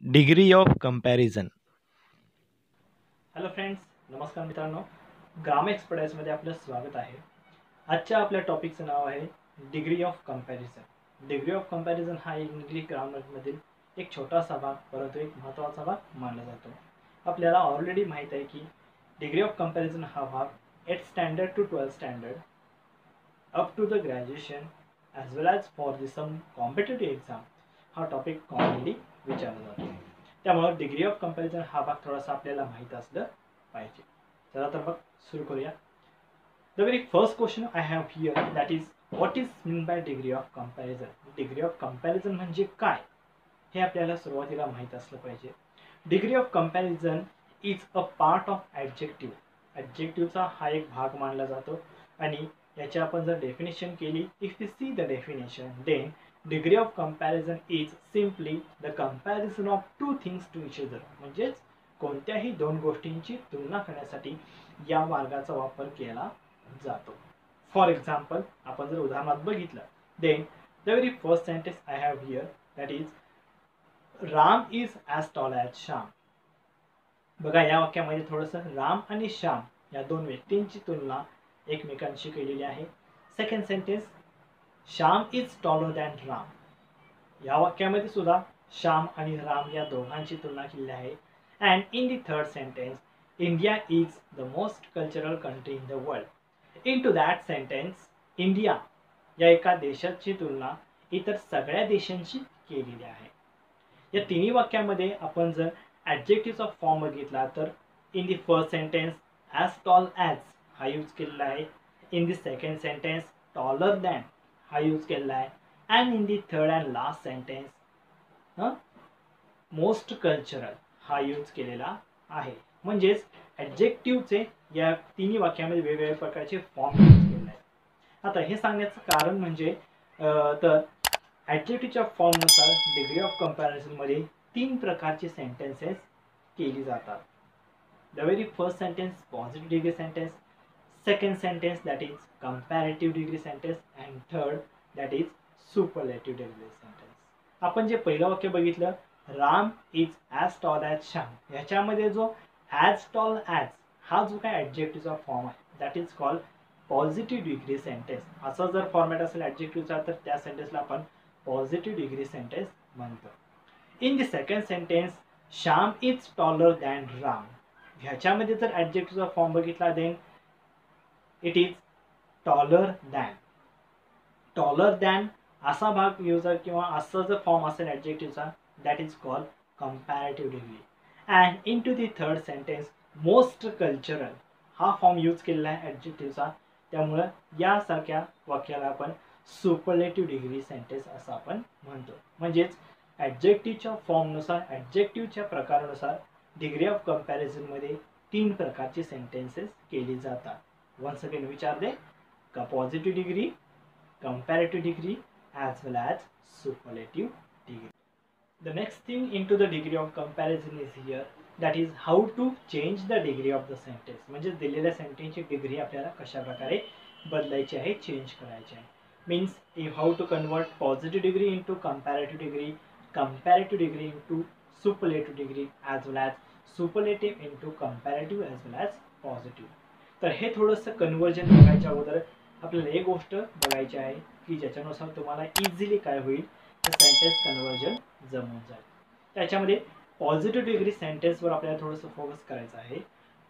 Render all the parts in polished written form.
Degree of comparison. Hello friends, नमस्कार मित्रांनो. ग्राम एक्सपर्टाइजमध्ये आपलं स्वागत आहे. आजच्या आपल्या टॉपिकचं नाव आहे degree of comparison. Degree of comparison हा इंग्लिश ग्रामरमधील एक छोटासा भाग, परंतु एक महत्त्वाचा भाग मानला जातो. आपल्याला ऑलरेडी माहीत आहे की डिग्री ऑफ कंपॅरिझन हा भाग 8th standard to 12th standard up to the graduation as well as for the some competitive exam हा टॉपिक कॉमनली विचारला जातो. त्यामुळे डिग्री ऑफ कंपॅरिझन हा भाग थोडासा आपल्याला माहीत असलं पाहिजे. चला तर मग सुरू करूया. The very first question I have here that is what is mean by degree of comparison. Degree of comparison म्हणजे काय हे आपल्याला सुरुवातीला माहीत असलं पाहिजे. Degree of comparison is a part of adjective. ॲडजेक्टिव्हचा हा एक भाग मानला जातो आणि याची आपण जर डेफिनेशन केली, if you see the definition then degree of comparison is simply the comparison of two things to each other. म्हणजेच कोणत्याही दोन गोष्टींची तुलना करण्यासाठी या मार्गाचा वापर केला जातो. फॉर एक्झाम्पल, आपण जर उदाहरणात बघितलं then the very first sentence I have here that is Ram is as tall as Shyam. बघा, या वाक्यामध्ये थोडंसं राम आणि श्याम या दोन व्यक्तींची तुलना एकमेकांशी केलेली आहे. Second sentence Shyam is taller than Ram. या वाक्यामध्ये सुद्धा श्याम आणि राम या दोघांची तुलना केली आहे. And in the third sentence India is the most cultural country in the world. In to that sentence India या एका देशाची तुलना इतर सगळ्या देशांशी केलेली आहे. या तिन्ही वाक्यामध्ये आपण जर ॲडजेक्टिव्हचा फॉर्म बघितला तर in the first sentence as tall as हा यूज केलेला आहे. In the second sentence taller than हा यूज केलेला आहे. And in the third and last sentence most cultural हा यूज केलेला आहे. म्हणजेच ॲडजेक्टिव्हचे या तिन्ही वाक्यामध्ये वेगवेगळ्या प्रकारचे फॉर्म यूज केलेले आहेत. आता हे सांगण्याचं कारण म्हणजे तर ॲडजेक्टिव्हच्या फॉर्मनुसार डिग्री ऑफ कंपॅरिझनमध्ये 3 प्रकारचे सेंटेन्सेस केली जातात. The very first sentence positive degree sentence, second sentence that is comparative degree sentence and third that is superlative degree sentence. आपण जे पहिलं वाक्य बघितलं Ram is as tall as Shyam, ह्याच्यामध्ये जो ॲज टॉल ॲज हा जो काय ॲडजेक्टिव्हचा फॉर्म आहे that is called positive degree sentence. असा जर फॉर्मॅट असेल ॲडजेक्टिव्हचा तर त्या सेंटेन्सला आपण पॉझिटिव्ह डिग्री सेंटेन्स म्हणतो. In the second sentence Shyam is taller than Ram, ह्याच्यामध्ये जर ॲडजेक्टिव्हचा फॉर्म बघितला then it is taller than. Taller than असा भाग युजर किंवा असं जर फॉर्म असेल ॲडजेक्टिव्हचा that is called comparative degree. And in to the third sentence most cultural हा फॉर्म यूज केलेला आहे ॲडजेक्टिव्हचा. त्यामुळं यासारख्या वाक्याला आपण सुपरलेटिव्ह डिग्री सेंटेन्स असं आपण म्हणतो. म्हणजेच ॲडजेक्टिव्हच्या फॉर्मनुसार ॲडजेक्टिव्हच्या प्रकारानुसार डिग्री ऑफ कंपॅरिझनमध्ये 3 प्रकारचे सेंटेन्सेस केली जातात. वन्स अगेन विचार दे का positive degree, comparative degree as well as superlative degree. The next thing into the degree of comparison is here that is how to change the degree of the sentence. म्हणजे दिलेल्या सेंटेन्सची degree आपल्याला कशा प्रकारे बदलायची आहे, change करायची आहे. Means how to convert positive degree into comparative degree, comparative degree into superlative degree as well as superlative into comparative as well as positive. तर हे थोडंसं कन्वर्जन बघायच्या अगोदर आपल्याला एक गोष्ट बघायची आहे की ज्याच्यानुसार तुम्हाला इझिली काय होईल तर सेंटेन्स कन्वर्जन जमून जाईल. त्याच्यामध्ये पॉझिटिव्ह डिग्री सेंटेन्सवर आपल्याला थोडंसं फोकस करायचं आहे.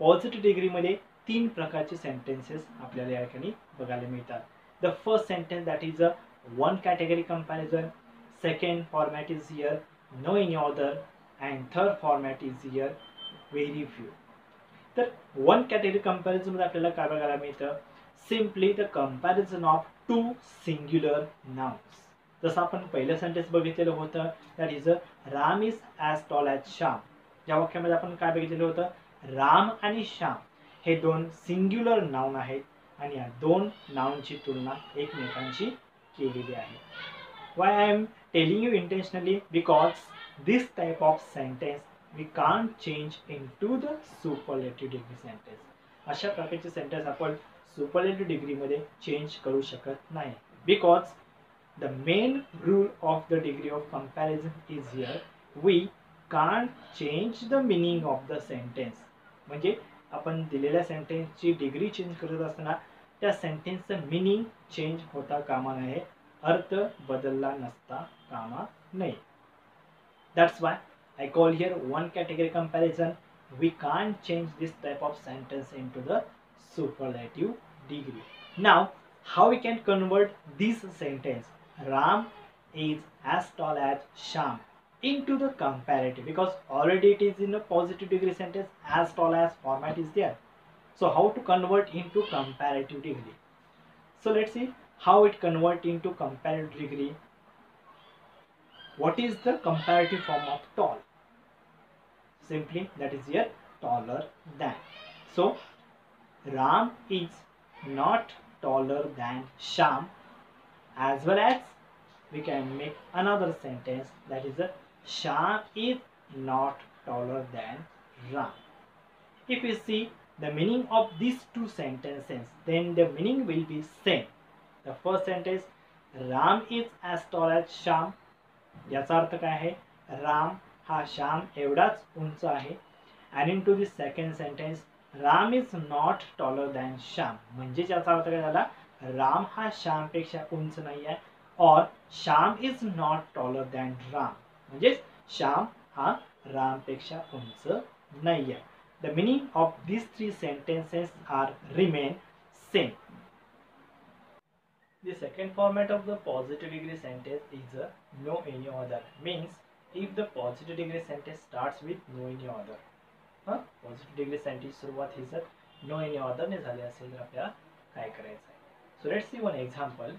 पॉझिटिव्ह डिग्रीमध्ये 3 प्रकारचे सेंटेन्सेस आपल्याला या ठिकाणी बघायला मिळतात. The first sentence that is a one category comparison, second format is here no any other and third format is here very few. तर वन कॅटेगरी कंपॅरिझनमध्ये आपल्याला काय बघायला मिळतं simply the comparison of 2 singular nouns. जसं आपण पहिलं sentence बघितलेलं होतं that is a Ram is as tall as Shyam. या वाक्यामध्ये आपण काय बघितलेलं होतं राम आणि श्याम हे 2 सिंग्युलर नाउन आहेत आणि या 2 नाउनची तुलना एकमेकांशी केलेली आहे. Why I am telling you intentionally because this type of sentence we can't change in to the superlative degree sentence. अशा प्रकारचे सेंटेन्स आपण सुपरलेटिव्ह डिग्रीमध्ये चेंज करू शकत नाही. Because the main rule of the degree of comparison is here we can't change the meaning of the sentence. म्हणजे आपण दिलेल्या सेंटेन्सची डिग्री चेंज करत असताना त्या सेंटेन्सचं मिनिंग चेंज होता कामा नये, अर्थ बदलला नसता कामा नये. That's why I call here one category comparison. We can't change this type of sentence into the superlative degree. Now, how we can convert this sentence, Ram is as tall as Sham, into the comparative, because already it is in a positive degree sentence, as tall as format is there. So how to convert into comparative degree? So let's see how it convert into comparative degree. What is the comparative form of tall? Simply that is here taller than. So Ram is not taller than Sham, as well as we can make another sentence, that is Sham is not taller than Ram. If we see the meaning of these two sentences, then the meaning will be same. The first sentence, Ram is as tall as Sham. याचा अर्थ काय आहे, राम हा श्याम एवढाच उंच आहे. and into the second sentence, Ram is not taller than Shyam, म्हणजे याचा अर्थ काय झाला, राम हा श्याम पेक्षा उंच नाही आहे, और Shyam is not taller than Ram, म्हणजे श्याम हा राम पेक्षा उंच नाही आहे. The meaning of these three sentences are remain same. The second format of the positive degree sentence is a no any other. Means if the positive degree sentence starts with no any other, positive degree sentence सुरुवात ही जर no any other ने झाली असेल तर आपल्याला काय करायचं आहे. So let's see one example.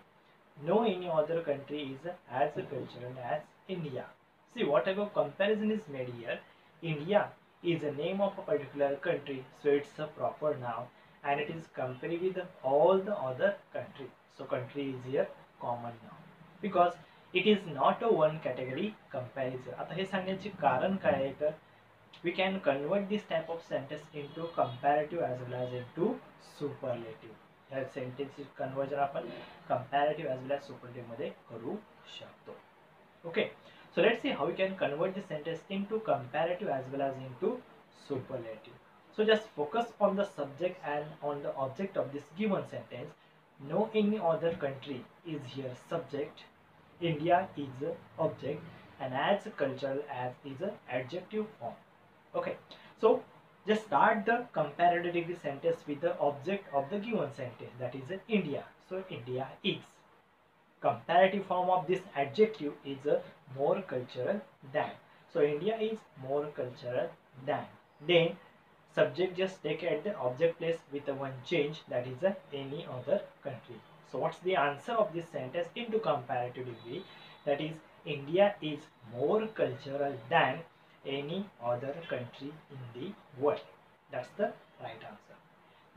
No any other country is as cultural as India. See what type of comparison is made here. India is a name of a particular country, so it's a proper noun and it is compared with all the other countries. So country is here common noun because it is not a one category comparison. आता हे सांगण्याचे कारण काय आहे तर we can convert this type of sentence into comparative as well as into superlative. ह्या sentence conversion आपण comparative as well as superlative मध्ये करू शकतो. Okay. So let's see how we can convert this sentence into comparative as well as into superlative. So just focus on the subject and on the object of this given sentence. No any other country is here subject, India is the object, and as cultural as is an adjective form. Okay, so just start the comparative degree sentence with the object of the given sentence, that is India. So India is. Comparative form of this adjective is a more cultural than. So India is more cultural than. Then subject just take at the object place with a one change, that is any other country. So what's the answer of this sentence into comparative degree? That is India is more cultural than any other country in the world. That's the right answer.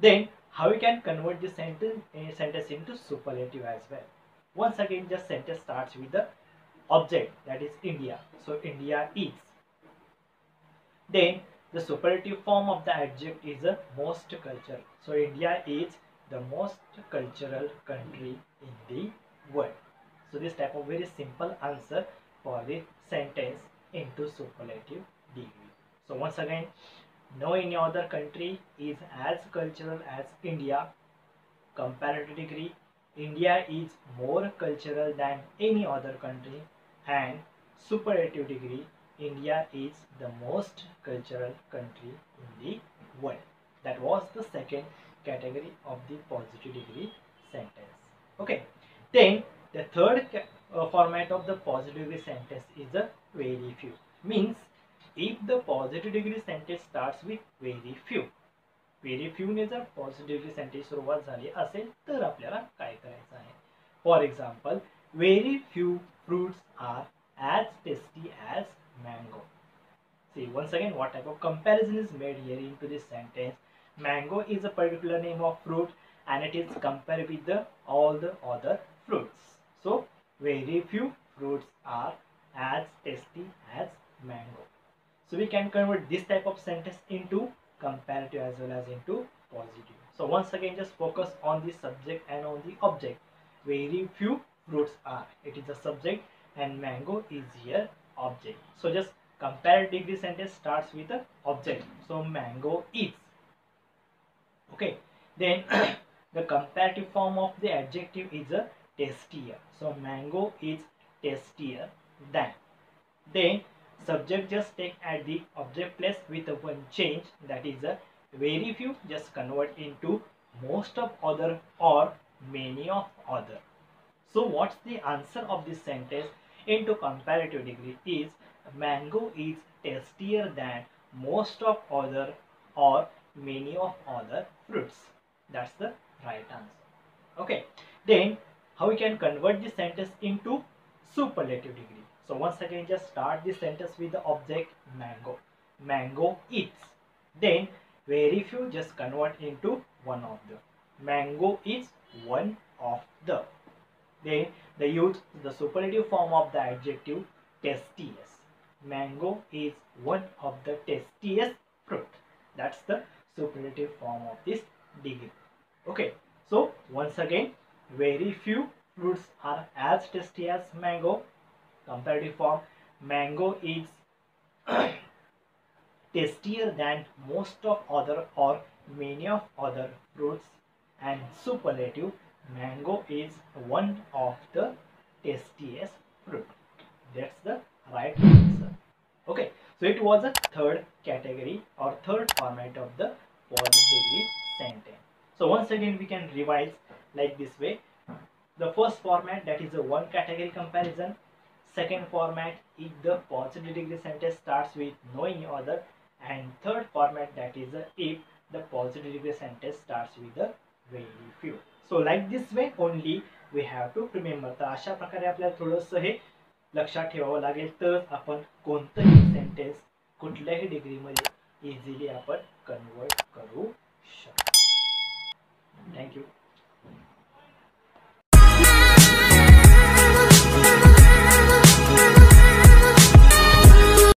Then how we can convert this sentence into superlative as well? Once again, just sentence starts with the object, that is India. So India is. Then the superlative form of the adjective is the most cultural. So India is the most cultural country in the world. So this type of very simple answer for the sentence into superlative degree. So once again, no any other country is as cultural as India. Comparative degree, India is more cultural than any other country, and superlative degree, India is the most cultural country in the world. That was the second category of the positive degree sentence. Okay, then the third format of the positive degree sentence is a very few. Means if the positive degree sentence starts with very few, very few ने जर positive sentence सुरुवात झाली असेल तर आपल्याला काय करायचं आहे. For example, very few fruits are as tasty as mango. See once again what type of comparison is made here into this sentence. Mango is a particular name of fruit and it is compared with all the other fruits. So very few fruits are as tasty as mango. So we can convert this type of sentence into comparative as well as into positive. So once again, just focus on the subject and on the object. Very few fruits are, it is a subject, and mango is here object. So just comparative degree sentence starts with the object. So mango is. Okay. Then the comparative form of the adjective is a tastier. So mango is tastier than. Then subject just take at the object place with a one change, that is a very few just convert into most of other or many of other. So what's the answer of this sentence into comparative degree is mango is tastier than most of other or many of other fruits. That's the right answer. Okay. Then how we can convert this sentence into superlative degree. So once again just start this sentence with the object mango. Mango is. Then very few just convert into one of the. Mango is one of the. Then they use the superlative form of the adjective tastiest. Mango is one of the tastiest fruit. That's the superlative form of this degree. Okay, so once again, very few fruits are as tasty as mango. Comparative form, mango is tastier than most of other or many of other fruits, and superlative, mango is one of the tastiest fruit. That's the right answer. Okay, so it was a third category or third format of the positive degree sentence. So once again we can revise like this way. The first format, that is a one category comparison. Second format is the positive degree sentence starts with no any other. And third format, that is if the positive degree sentence starts with a very few. So like this way only we have to remember. तर अशा प्रकारे आपल्याला थोडंसं हे लक्षात ठेवावं लागेल, तर आपण कोणतंही सेंटेन्स कुठल्याही डिग्रीमध्ये इझिली आपण कन्वर्ट करू शकतो. थँक्यू.